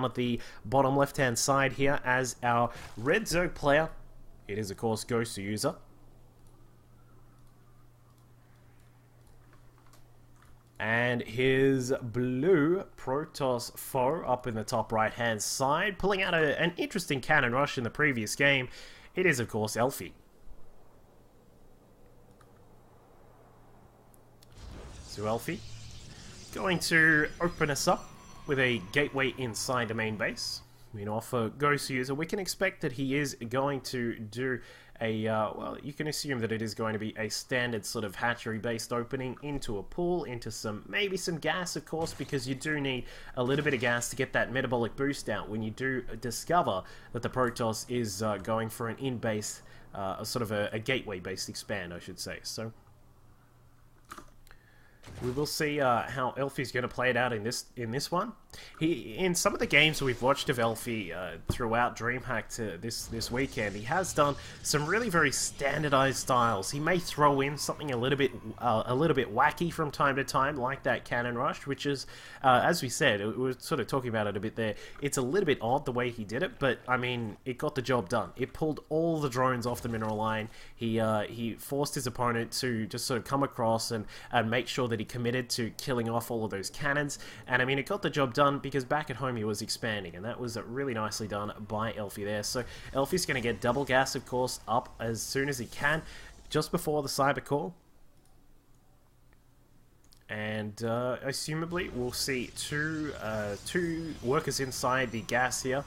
at the bottom left hand side here as our red Zerg player, it is of course Goswser. And his blue Protoss foe up in the top right hand side, pulling out an interesting cannon rush in the previous game. It is of course Elfi. So Elfi going to open us up with a gateway inside the main base. Meanwhile, for Goswser, we can expect that he is going to do a, well, you can assume that it is going to be a standard sort of hatchery-based opening into a pool, into maybe some gas, of course, because you do need a little bit of gas to get that metabolic boost out when you do discover that the Protoss is going for an in-base, sort of a gateway-based expand, I should say. So we will see how Elfi's going to play it out in this one. In some of the games we've watched of Elfi throughout DreamHack this weekend, he has done some really very standardized styles. He may throw in something a little bit wacky from time to time, like that cannon rush, which is, as we said, we were sort of talking about it a bit there. It's a little bit odd the way he did it, but I mean, it got the job done. It pulled all the drones off the mineral line. He forced his opponent to just sort of come across and make sure that he committed to killing off all of those cannons. And I mean, it got the job done because back at home he was expanding, and that was really nicely done by Elfi there. So Elfi's going to get double gas, of course, up as soon as he can, just before the cyber core. And assumably we'll see two workers inside the gas here,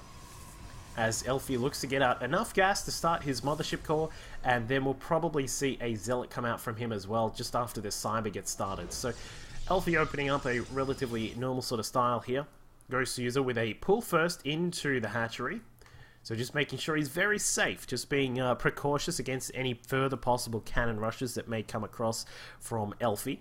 as Elfi looks to get out enough gas to start his mothership core, and then we'll probably see a zealot come out from him as well just after this cyber gets started. So Elfi opening up a relatively normal sort of style here. Goswser with a pull first into the hatchery. So just making sure he's very safe, just being precautious against any further possible cannon rushes that may come across from Elfi.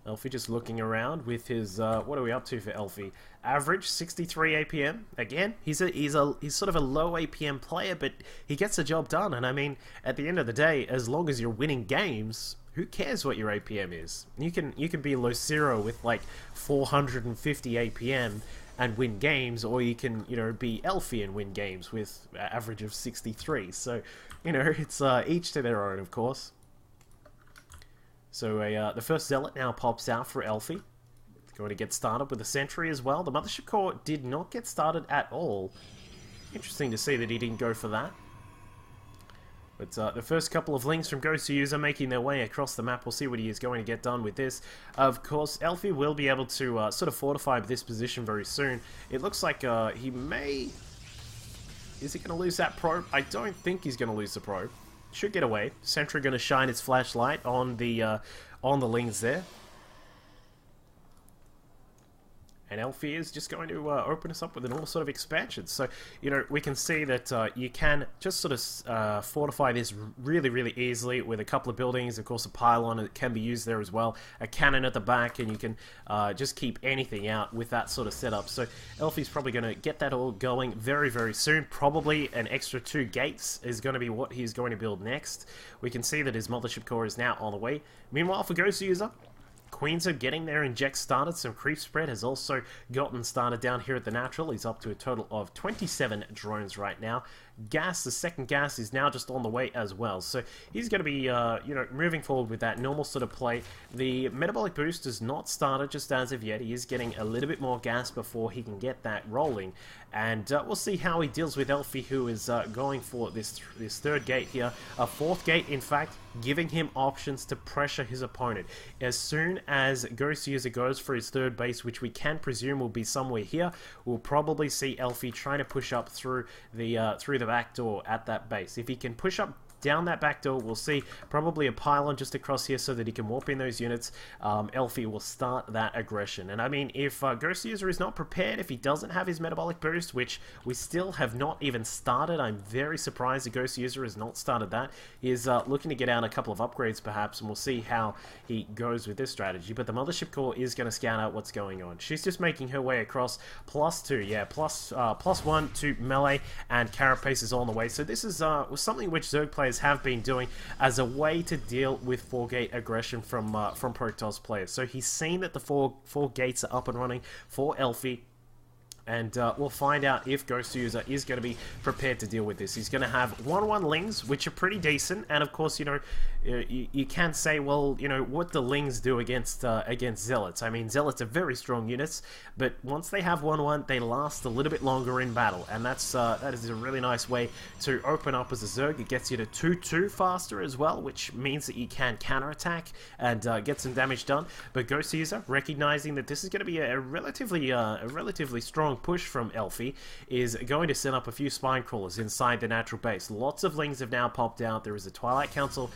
Elfi just looking around with his, what are we up to for Elfi? Average 63 APM. Again, he's sort of a low APM player, but he gets the job done. And I mean, at the end of the day, as long as you're winning games, who cares what your APM is? You can be low zero with like 450 APM and win games, or you can, you know, be Elfi and win games with an average of 63. So, you know, it's each to their own, of course. So the first zealot now pops out for Elfi. Going to get started with the sentry as well. The mothership core did not get started at all. Interesting to see that he didn't go for that. But the first couple of links from Goswser making their way across the map. We'll see what he is going to get done with this. Of course, Elfi will be able to sort of fortify this position very soon. It looks like he may... Is he going to lose that probe? I don't think he's going to lose the probe. Should get away. Sentry going to shine its flashlight on the lings there. And Elfi is just going to open us up with a normal sort of expansion. So, you know, we can see that you can just sort of fortify this really, really easily with a couple of buildings. Of course, a pylon that can be used there as well. A cannon at the back, and you can just keep anything out with that sort of setup. So Elfi's probably going to get that all going very, very soon. Probably an extra 2 gates is going to be what he's going to build next. We can see that his mothership core is now on the way. Meanwhile, for Goswser, Queens are getting their inject started. Some creep spread has also gotten started down here at the natural. He's up to a total of 27 drones right now. Gas, the second gas, is now just on the way as well. So he's going to be, you know, moving forward with that normal sort of play. The metabolic boost is not started just as of yet. He is getting a little bit more gas before he can get that rolling. And we'll see how he deals with Elfi, who is going for this third gate here. A fourth gate, in fact, giving him options to pressure his opponent. As soon as Goswser goes for his third base, which we can presume will be somewhere here, we'll probably see Elfi trying to push up through the back door at that base. If he can push up down that back door, we'll see probably a pylon just across here so that he can warp in those units. Elfi will start that aggression. And I mean, if Goswser is not prepared, if he doesn't have his metabolic boost, which we still have not even started, I'm very surprised that Goswser has not started that. He is looking to get out a couple of upgrades perhaps, and we'll see how he goes with this strategy. But the mothership core is going to scout out what's going on. She's just making her way across. +2, yeah, +1 to melee, and carapace is on the way. So this is something which Zerg players players have been doing as a way to deal with 4-gate aggression from Protoss players. So he's seen that the four gates are up and running for Elfi. And we'll find out if Goswser is going to be prepared to deal with this. He's going to have 1-1 Lings, which are pretty decent. And of course, you know, you can say, well, you know, what the Lings do against Zealots. I mean, Zealots are very strong units, but once they have 1-1, they last a little bit longer in battle. And that is a really nice way to open up as a Zerg. It gets you to 2-2 faster as well, which means that you can counterattack and get some damage done. But Goswser, recognizing that this is going to be a relatively strong push from Elfi, is going to set up a few spine crawlers inside the natural base. Lots of Lings have now popped out. There is a Twilight Council.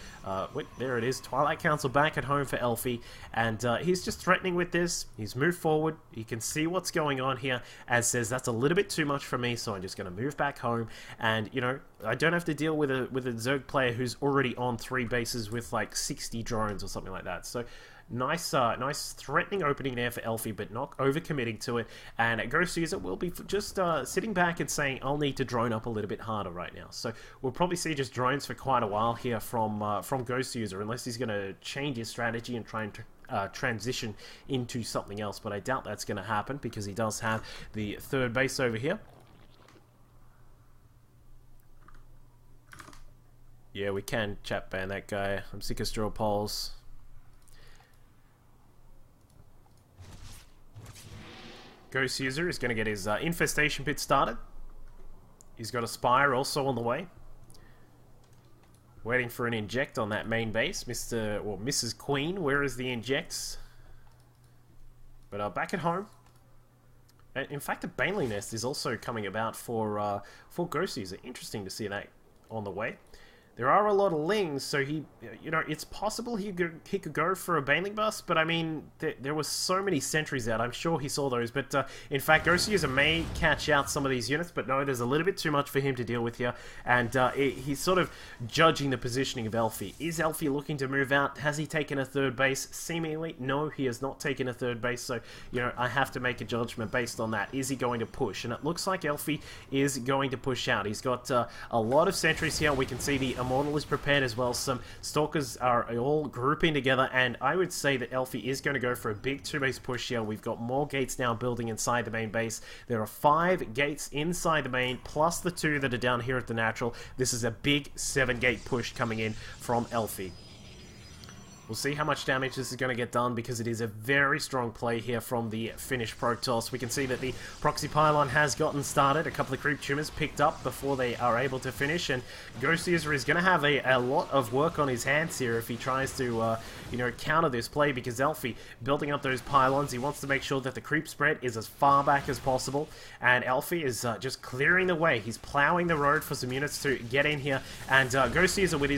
Wait, there it is. Twilight Council back at home for Elfi, and he's just threatening with this. He's moved forward. You can see what's going on here, as says that's a little bit too much for me, so I'm just going to move back home. And you know, I don't have to deal with a Zerg player who's already on 3 bases with like 60 drones or something like that. So nice threatening opening there for Elfi, but not overcommitting to it. And Goswser will be just sitting back and saying, I'll need to drone up a little bit harder right now. So we'll probably see just drones for quite a while here from Goswser, unless he's going to change his strategy and try and transition into something else. But I doubt that's going to happen, because he does have the 3rd base over here. Yeah, we can chat ban that guy. I'm sick of straw polls. Goswser is going to get his infestation pit started. He's got a Spire also on the way. Waiting for an inject on that main base. Mrs. Queen, where is the injects? But back at home. In fact, a Baneling Nest is also coming about for Goswser. Interesting to see that on the way. There are a lot of Lings, so he, you know, it's possible he could go for a Baneling Bust, but I mean, there were so many sentries out, I'm sure he saw those, but in fact, Goswser may catch out some of these units, but no, there's a little bit too much for him to deal with here, and he's sort of judging the positioning of Elfi. Is Elfi looking to move out? Has he taken a 3rd base? Seemingly, no, he has not taken a 3rd base, so, you know, I have to make a judgment based on that. Is he going to push? And it looks like Elfi is going to push out. He's got a lot of sentries here. We can see the Immortal is prepared as well. Some Stalkers are all grouping together, and I would say that Elfi is going to go for a big 2-base push here. We've got more gates now building inside the main base. There are 5 gates inside the main, plus the 2 that are down here at the natural. This is a big 7-gate push coming in from Elfi. We'll see how much damage this is going to get done, because it is a very strong play here from the Finnish Protoss. We can see that the proxy pylon has gotten started. A couple of creep tumors picked up before they are able to finish, and Goswser is going to have a lot of work on his hands here if he tries to, you know, counter this play, because Elfi building up those pylons, he wants to make sure that the creep spread is as far back as possible, and Elfi is just clearing the way. He's plowing the road for some units to get in here, and Goswser with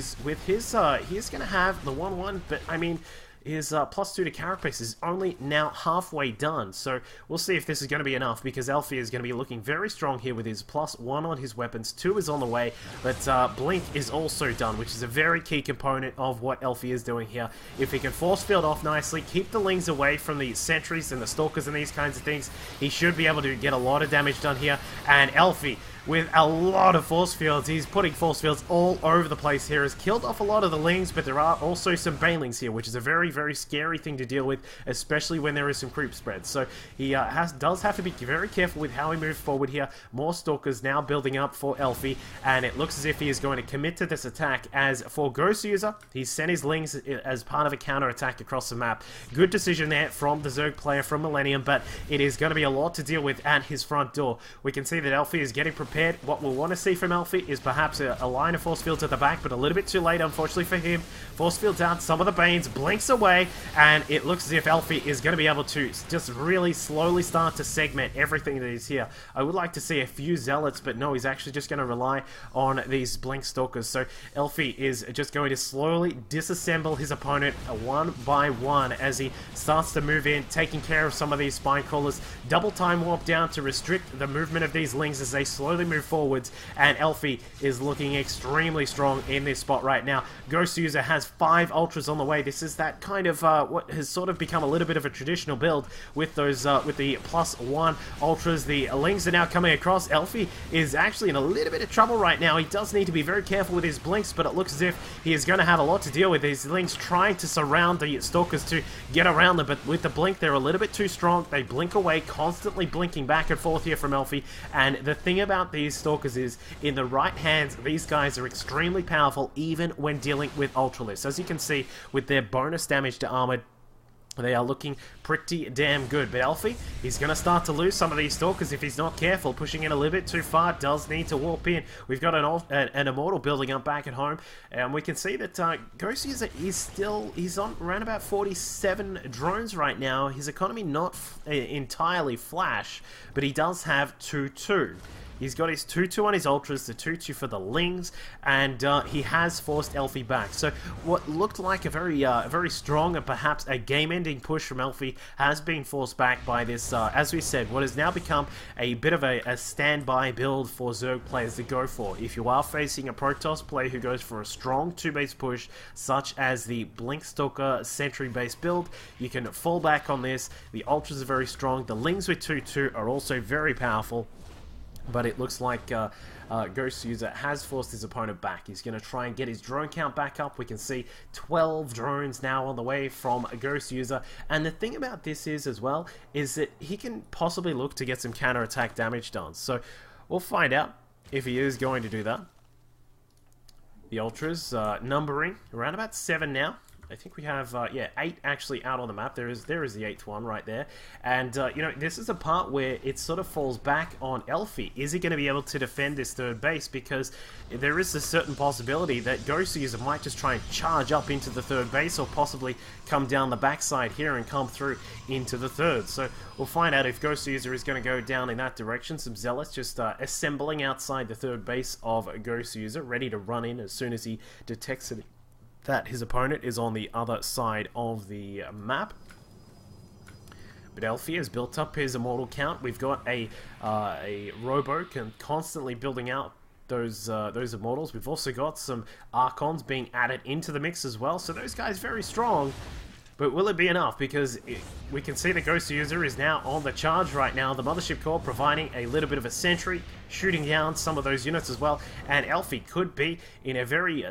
his he is going to have the 1-1, but I mean, his +2 to carapace is only now halfway done, so we'll see if this is going to be enough, because Elfi is going to be looking very strong here with his +1 on his weapons. 2 is on the way, but Blink is also done, which is a very key component of what Elfi is doing here. If he can force field off nicely, keep the Lings away from the sentries and the Stalkers and these kinds of things, he should be able to get a lot of damage done here. And Elfi, with a lot of force fields, he's putting force fields all over the place here, has killed off a lot of the Lings, but there are also some Banelings here, which is a very, very scary thing to deal with, especially when there is some creep spread. So he does have to be very careful with how he moves forward here. More Stalkers now building up for Elfi, and it looks as if he is going to commit to this attack. As for Goswser, he's sent his Lings as part of a counter attack across the map. Good decision there from the Zerg player from Millennium, but it is going to be a lot to deal with at his front door. We can see that Elfi is getting prepared. What we'll want to see from Elfi is perhaps a line of force fields at the back, but a little bit too late, unfortunately for him. Force fields out, some of the Banes, blinks away, and it looks as if Elfi is going to be able to just really slowly start to segment everything that is here. I would like to see a few Zealots, but no, he's actually just going to rely on these Blink Stalkers. So Elfi is just going to slowly disassemble his opponent one by one as he starts to move in, taking care of some of these spine crawlers. Double time warp down to restrict the movement of these Lings as they slowly really move forwards, and Elfi is looking extremely strong in this spot right now. Goswser has 5 ultras on the way. This is that kind of what has sort of become a little bit of a traditional build with those with the +1 ultras. The lings are now coming across. Elfi is actually in a little bit of trouble right now. He does need to be very careful with his blinks, but it looks as if he is going to have a lot to deal with. His lings trying to surround the stalkers to get around them, but with the blink they're a little bit too strong. They blink away, constantly blinking back and forth here from Elfi. And the thing about these stalkers is, in the right hands, these guys are extremely powerful even when dealing with ultralists. As you can see, with their bonus damage to armored, they are looking pretty damn good. But Elfi, he's going to start to lose some of these stalkers if he's not careful. Pushing in a little bit too far, does need to warp in. We've got an immortal building up back at home, and we can see that Goswser he's on around about 47 drones right now. His economy not entirely flash, but he does have 2-2. He's got his 2-2 on his ultras, the 2-2 for the lings, and he has forced Elfi back. So what looked like a very strong and perhaps a game-ending push from Elfi has been forced back by this, as we said, what has now become a bit of a standby build for Zerg players to go for. If you are facing a Protoss player who goes for a strong 2-base push, such as the Blink Stalker Sentry-based build, you can fall back on this. The ultras are very strong. The lings with 2-2 are also very powerful. But it looks like Goswser has forced his opponent back. He's going to try and get his drone count back up. We can see 12 drones now on the way from Goswser. And the thing about this is, as well, is that he can possibly look to get some counterattack damage done. So we'll find out if he is going to do that. The ultras numbering around about 7 now. I think we have, yeah, 8 actually out on the map. There is the 8th one right there. And, you know, this is a part where it sort of falls back on Elfi. Is he going to be able to defend this third base? Because there is a certain possibility that Goswser might just try and charge up into the third base, or possibly come down the backside here and come through into the third. So we'll find out if Goswser is going to go down in that direction. Some zealots just assembling outside the third base of Goswser, ready to run in as soon as he detects it, that his opponent is on the other side of the map. But Elfi has built up his immortal count. We've got a robo constantly building out those immortals. We've also got some archons being added into the mix as well. So those guys very strong. But will it be enough? Because we can see that Goswser is now on the charge right now. The Mothership Core providing a little bit of a sentry, shooting down some of those units as well. And Elfi could be in a very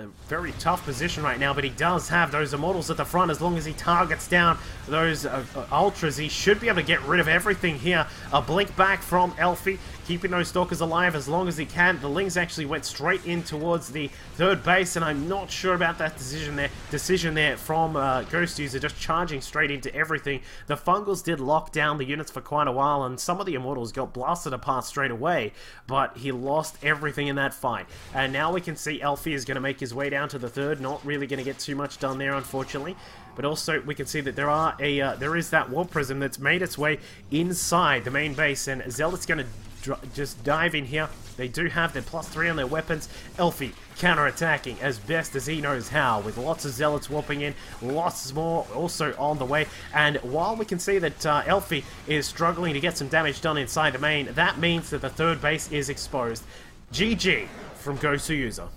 tough position right now, but he does have those immortals at the front. As long as he targets down those ultras, he should be able to get rid of everything here. A blink back from Elfi, keeping those stalkers alive as long as he can. The lings actually went straight in towards the third base, and I'm not sure about that decision there from Goswser, just charging straight into everything. The fungals did lock down the units for quite a while, and some of the immortals got blasted apart straight away, but he lost everything in that fight. And now we can see Elfi is going to make his way down to the third. Not really going to get too much done there, unfortunately. But also, we can see that there is that warp prism that's made its way inside the main base, and Zealot's going to just dive in here. They do have their +3 on their weapons. Elfi counter-attacking as best as he knows how, with lots of zealots warping in, lots more also on the way. And while we can see that Elfi is struggling to get some damage done inside the main, that means that the third base is exposed. GG from Goswser.